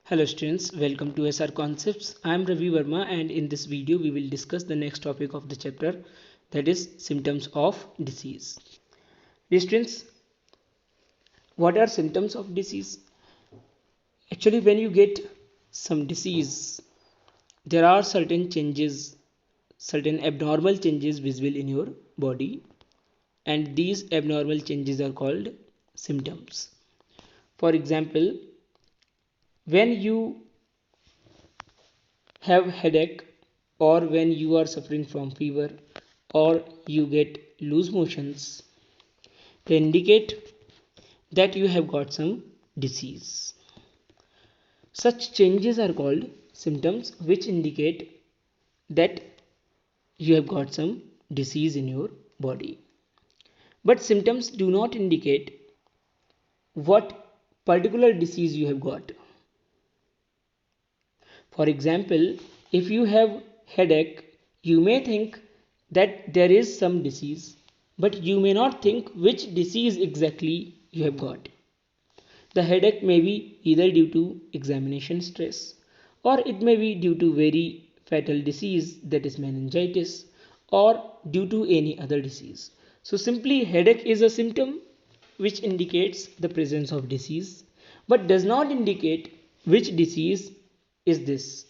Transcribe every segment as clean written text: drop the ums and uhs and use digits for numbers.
Hello students, welcome to SR Concepts. I am Ravi Verma and in this video we will discuss the next topic of the chapter, that is symptoms of disease. Dear students, what are symptoms of disease? Actually, when you get some disease, there are certain changes, certain abnormal changes visible in your body, and these abnormal changes are called symptoms. For example, when you have headache, or when you are suffering from fever, or you get loose motions, they indicate that you have got some disease. Such changes are called symptoms, which indicate that you have got some disease in your body. But symptoms do not indicate what particular disease you have got. For example, if you have headache, you may think that there is some disease, but you may not think which disease exactly you have got. The headache may be either due to examination stress, or it may be due to very fatal disease, that is meningitis, or due to any other disease. So simply headache is a symptom which indicates the presence of disease, but does not indicate which disease is this.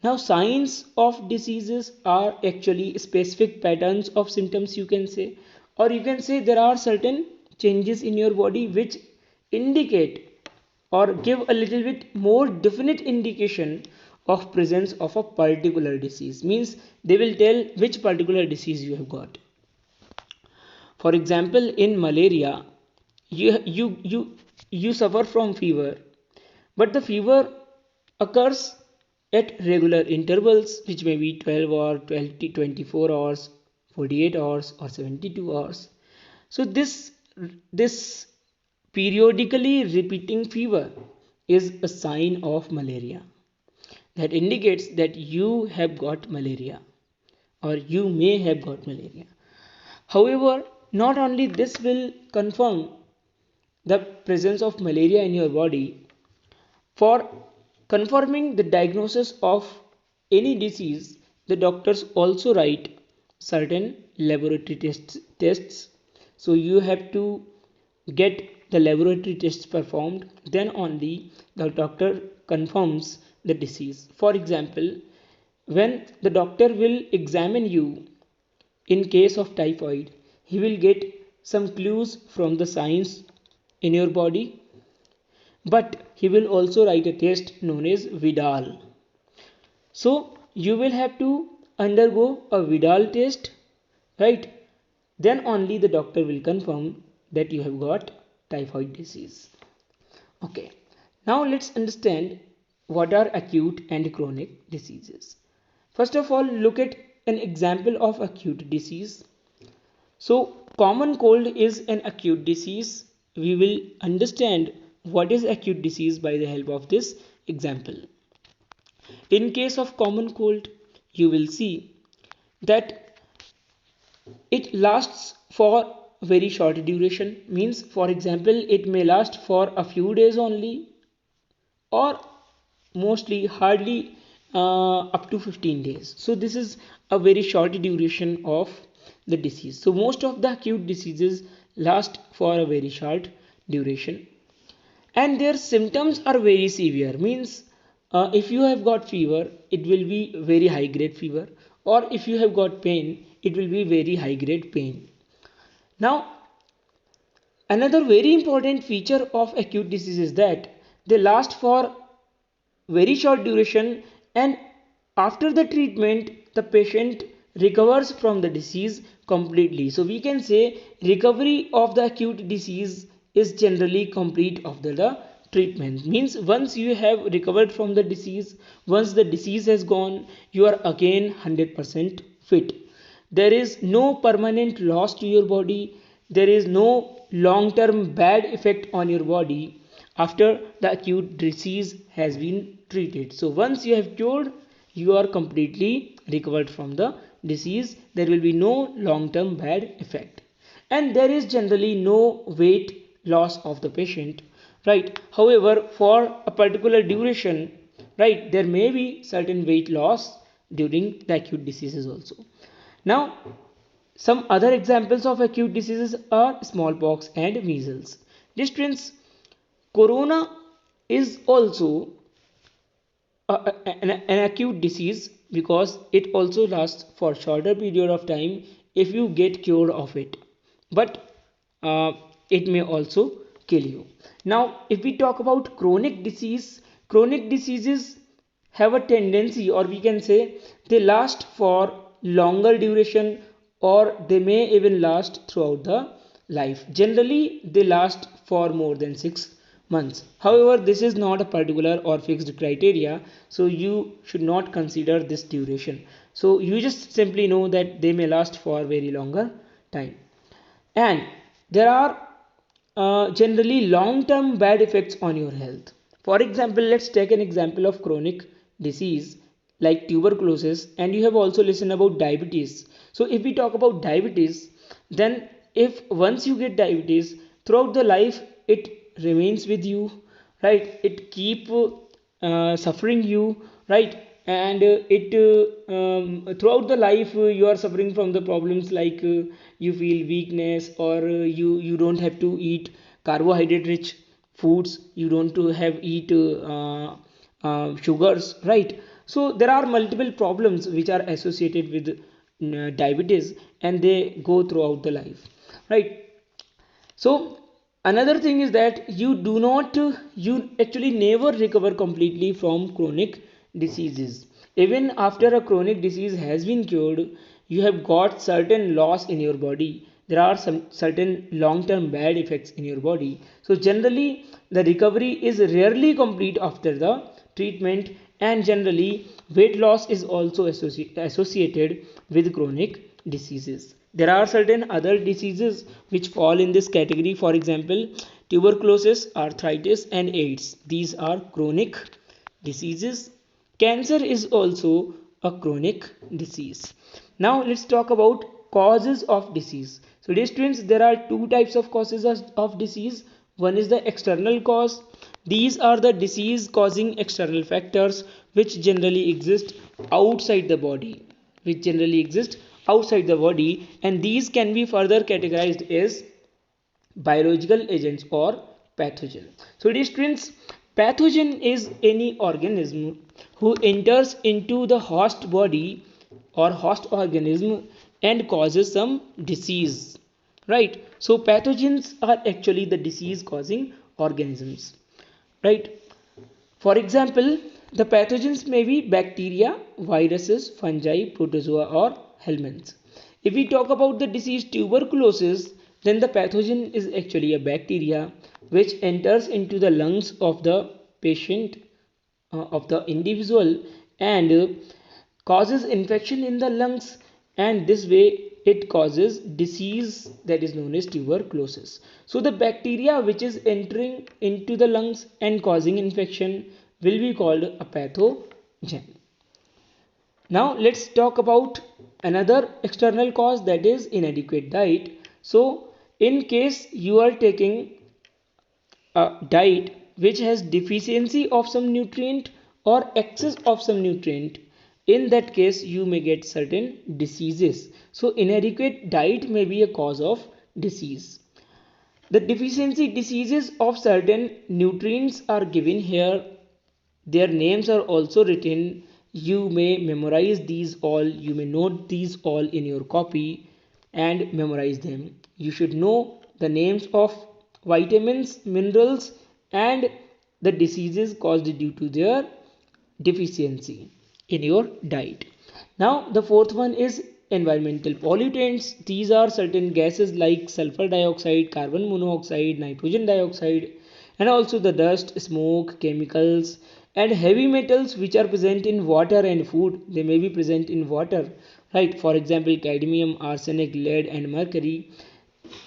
Now, signs of diseases are actually specific patterns of symptoms, you can say, or you can say there are certain changes in your body which indicate or give a little bit more definite indication of presence of a particular disease. Means they will tell which particular disease you have got. For example, in malaria, you suffer from fever, but the fever occurs at regular intervals, which may be 12 or 12 to 24 hours, 48 hours, or 72 hours. So this periodically repeating fever is a sign of malaria that indicates that you have got malaria, or you may have got malaria. However, not only this will confirm the presence of malaria in your body, for confirming the diagnosis of any disease, the doctors also write certain laboratory tests. So you have to get the laboratory tests performed, then only the doctor confirms the disease. For example, when the doctor will examine you in case of typhoid, he will get some clues from the signs in your body, but he will also write a test known as Vidal. So you will have to undergo a Vidal test, right? Then only the doctor will confirm that you have got typhoid disease. Okay, now let's understand what are acute and chronic diseases. First of all, look at an example of acute disease. So common cold is an acute disease. We will understand what is acute disease by the help of this example. In case of common cold, you will see that it lasts for very short duration. Means, for example, it may last for a few days only, or mostly hardly up to 15 days. So this is a very short duration of the disease. So most of the acute diseases last for a very short duration, and their symptoms are very severe. Means if you have got fever, it will be very high grade fever, or if you have got pain, it will be very high grade pain. Now, another very important feature of acute disease is that they last for very short duration, and after the treatment the patient recovers from the disease completely. So we can say recovery of the acute disease is generally complete after the treatment. Means once you have recovered from the disease, once the disease has gone, you are again 100% fit. There is no permanent loss to your body, there is no long term bad effect on your body after the acute disease has been treated. So once you have cured, you are completely recovered from the disease. There will be no long term bad effect, and there is generally no weight loss of the patient right? However, for a particular duration, right, there may be certain weight loss during the acute diseases also. Now, some other examples of acute diseases are smallpox and measles. Dear students, corona is also an acute disease because it also lasts for shorter period of time if you get cured of it, but uh, it may also kill you. Now, if we talk about chronic disease, chronic diseases have a tendency, or we can say they last for longer duration, or they may even last throughout the life. Generally they last for more than 6 months. However, this is not a particular or fixed criteria, so you should not consider this duration. So you just simply know that they may last for very longer time. And there are generally long term bad effects on your health. For example, let's take an example of chronic disease like tuberculosis, and you have also listened about diabetes. So if we talk about diabetes, then if once you get diabetes, throughout the life it remains with you, right? It keep suffering you, right? And it throughout the life you are suffering from the problems like you feel weakness, or you don't have to eat carbohydrate rich foods, you don't to have eat sugars, right? So there are multiple problems which are associated with diabetes, and they go throughout the life, right? So another thing is that you do not you actually never recover completely from chronic diseases. Even after a chronic disease has been cured, you have got certain loss in your body. There are some certain long term bad effects in your body, so generally the recovery is rarely complete after the treatment. And generally weight loss is also associated with chronic diseases. There are certain other diseases which fall in this category. For example, tuberculosis, arthritis, and AIDS. These are chronic diseases. Cancer is also a chronic disease. Now let's talk about causes of disease. So dear students, there are two types of causes of disease. One is the external cause. These are the disease causing external factors which generally exist outside the body, and these can be further categorized as biological agents or pathogen. So dear students, pathogen is any organism who enters into the host body or host organism and causes some disease, right? So pathogens are actually the disease causing organisms, right? For example, the pathogens may be bacteria, viruses, fungi, protozoa, or helminths. If we talk about the disease tuberculosis, then the pathogen is actually a bacteria which enters into the lungs of the patient, of the individual, and causes infection in the lungs, and this way it causes disease that is known as tuberculosis. So the bacteria which is entering into the lungs and causing infection will be called a pathogen. Now let's talk about another external cause, that is inadequate diet. So in case you are taking a diet which has deficiency of some nutrient or excess of some nutrient, in that case you may get certain diseases. So inadequate diet may be a cause of disease. The deficiency diseases of certain nutrients are given here. Their names are also written. You may memorize these all, you may note these all in your copy and memorize them. You should know the names of vitamins, minerals, and the diseases caused due to their deficiency in your diet. Now the fourth one is environmental pollutants. These are certain gases like sulfur dioxide, carbon monoxide, nitrogen dioxide, and also the dust, smoke, chemicals, and heavy metals which are present in water and food. They may be present in water, right? For example, cadmium, arsenic, lead, and mercury.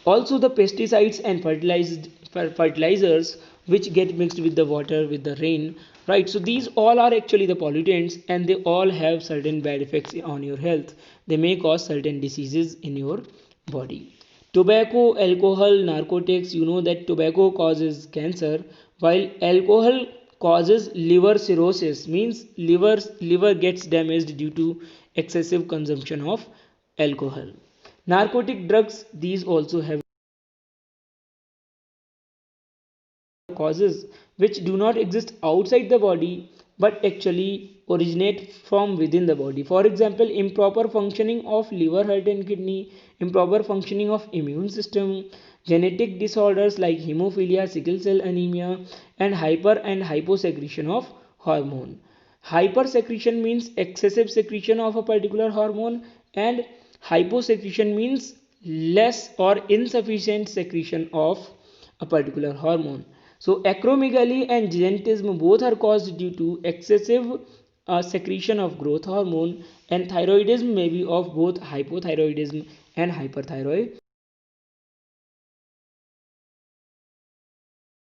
Also the pesticides and fertilizers which get mixed with the water, with the rain, right? So these all are actually the pollutants, and they all have certain bad effects on your health. They may cause certain diseases in your body. Tobacco, alcohol, narcotics, you know that tobacco causes cancer, while alcohol causes liver cirrhosis, means liver gets damaged due to excessive consumption of alcohol. Narcotic drugs, these also have causes which do not exist outside the body but actually originate from within the body. For example, improper functioning of liver, heart and kidney, improper functioning of immune system, genetic disorders like hemophilia, sickle cell anemia, and hyper and hyposecretion of hormone. Hypersecretion means excessive secretion of a particular hormone, and hyposecretion means less or insufficient secretion of a particular hormone. So acromegaly and gigantism both are caused due to excessive secretion of growth hormone, and thyroidism may be of both hypothyroidism and hyperthyroid.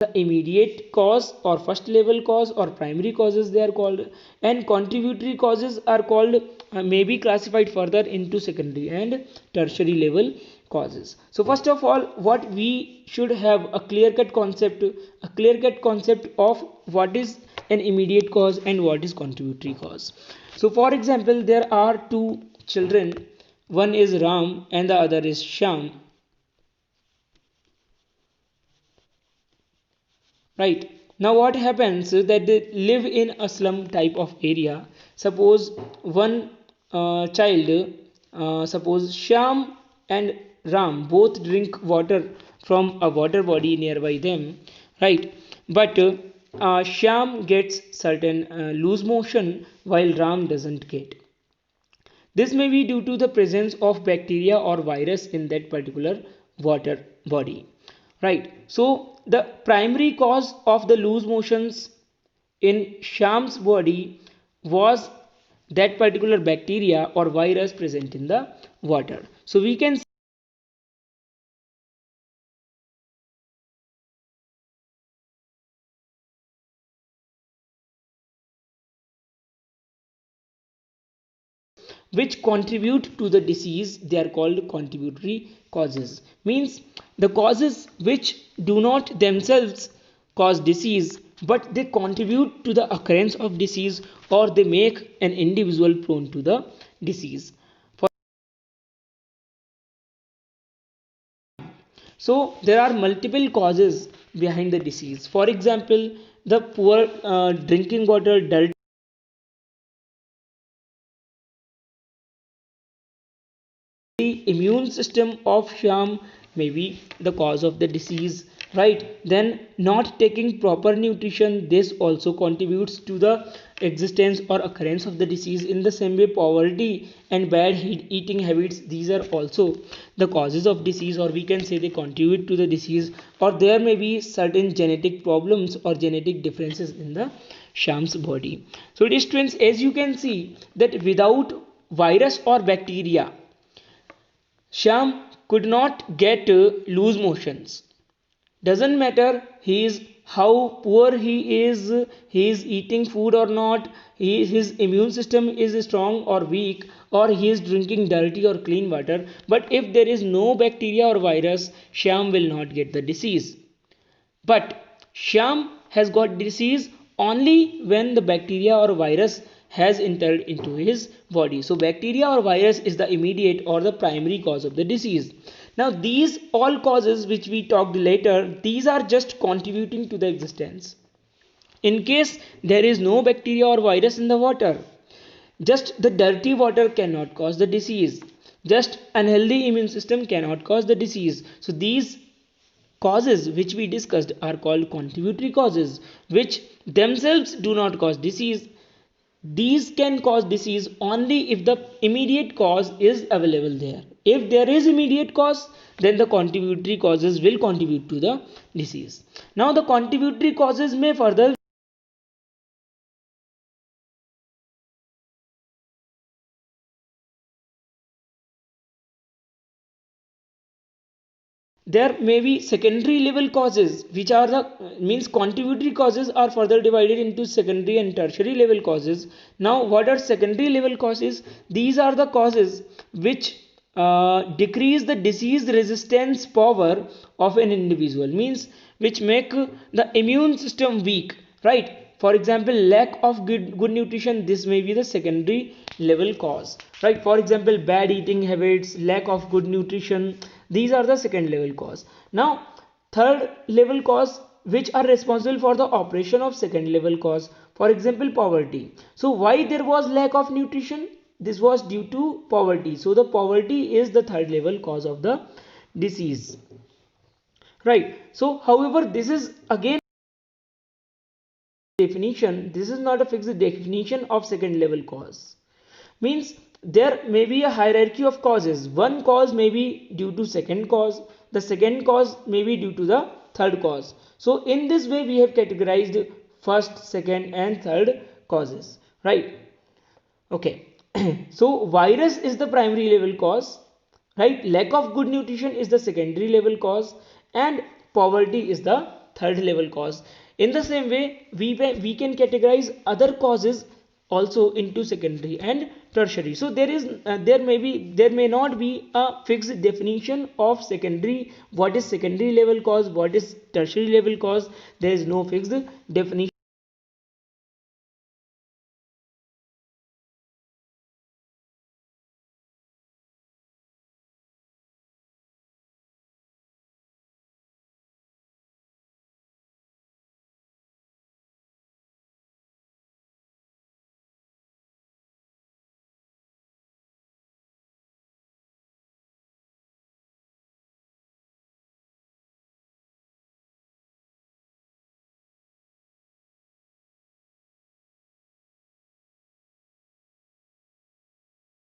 The immediate cause or first level cause or primary causes they are called, and contributory causes are called may be classified further into secondary and tertiary level causes. So first of all, what we should have a clear cut concept of what is an immediate cause and what is contributory cause. So for example, there are two children, one is Ram and the other is Sham, right? Now what happens is that they live in a slum type of area. Suppose one child, suppose Sham and Ram both drink water from a water body nearby them, right? But Sham gets certain loose motion while Ram doesn't get. This may be due to the presence of bacteria or virus in that particular water body. Right. So the primary cause of the loose motions in Sham's body was that particular bacteria or virus present in the water. So we can, which contribute to the disease, they are called contributory causes. Means the causes which do not themselves cause disease but they contribute to the occurrence of disease, or they make an individual prone to the disease. So there are multiple causes behind the disease. For example, the poor drinking water, dirty immune system of Sham may be the cause of the disease, right? Then not taking proper nutrition, this also contributes to the existence or occurrence of the disease. In the same way, poverty and bad eating habits, these are also the causes of disease, or we can say they contribute to the disease. Or there may be certain genetic problems or genetic differences in the Sham's body. So it is students, as you can see that without virus or bacteria, Sham could not get loose motions. Doesn't matter he is how poor he is eating food or not, his immune system is strong or weak, or he is drinking dirty or clean water. But if there is no bacteria or virus, Sham will not get the disease. But Sham has got disease only when the bacteria or virus has entered into his body. So bacteria or virus is the immediate or the primary cause of the disease. Now these all causes which we talked later, these are just contributing to the existence. In case there is no bacteria or virus in the water, just the dirty water cannot cause the disease. Just unhealthy immune system cannot cause the disease. So these causes which we discussed are called contributory causes, which themselves do not cause disease. These can cause disease only if the immediate cause is available there. If there is immediate cause, then the contributory causes will contribute to the disease. Now the contributory causes may further, there may be secondary level causes which are the means contributory causes are further divided into secondary and tertiary level causes. Now what are secondary level causes? These are the causes which decrease the disease resistance power of an individual, means which make the immune system weak, right? For example, lack of good nutrition, this may be the secondary level cause, right? For example, bad eating habits, lack of good nutrition, these are the second level cause. Now third level cause which are responsible for the operation of second level cause, for example poverty. So why there was lack of nutrition? This was due to poverty. So the poverty is the third level cause of the disease, right? So however, this is again definition, this is not a fixed definition of second level cause, means there may be a hierarchy of causes. One cause may be due to second cause, the second cause may be due to the third cause. So in this way we have categorized first, second and third causes, right? Okay. So virus is the primary level cause, right? Lack of good nutrition is the secondary level cause, and poverty is the third level cause. In the same way, we can categorize other causes also into secondary and tertiary. So there may not be a fixed definition of secondary, what is secondary level cause, what is tertiary level cause. There is no fixed definition.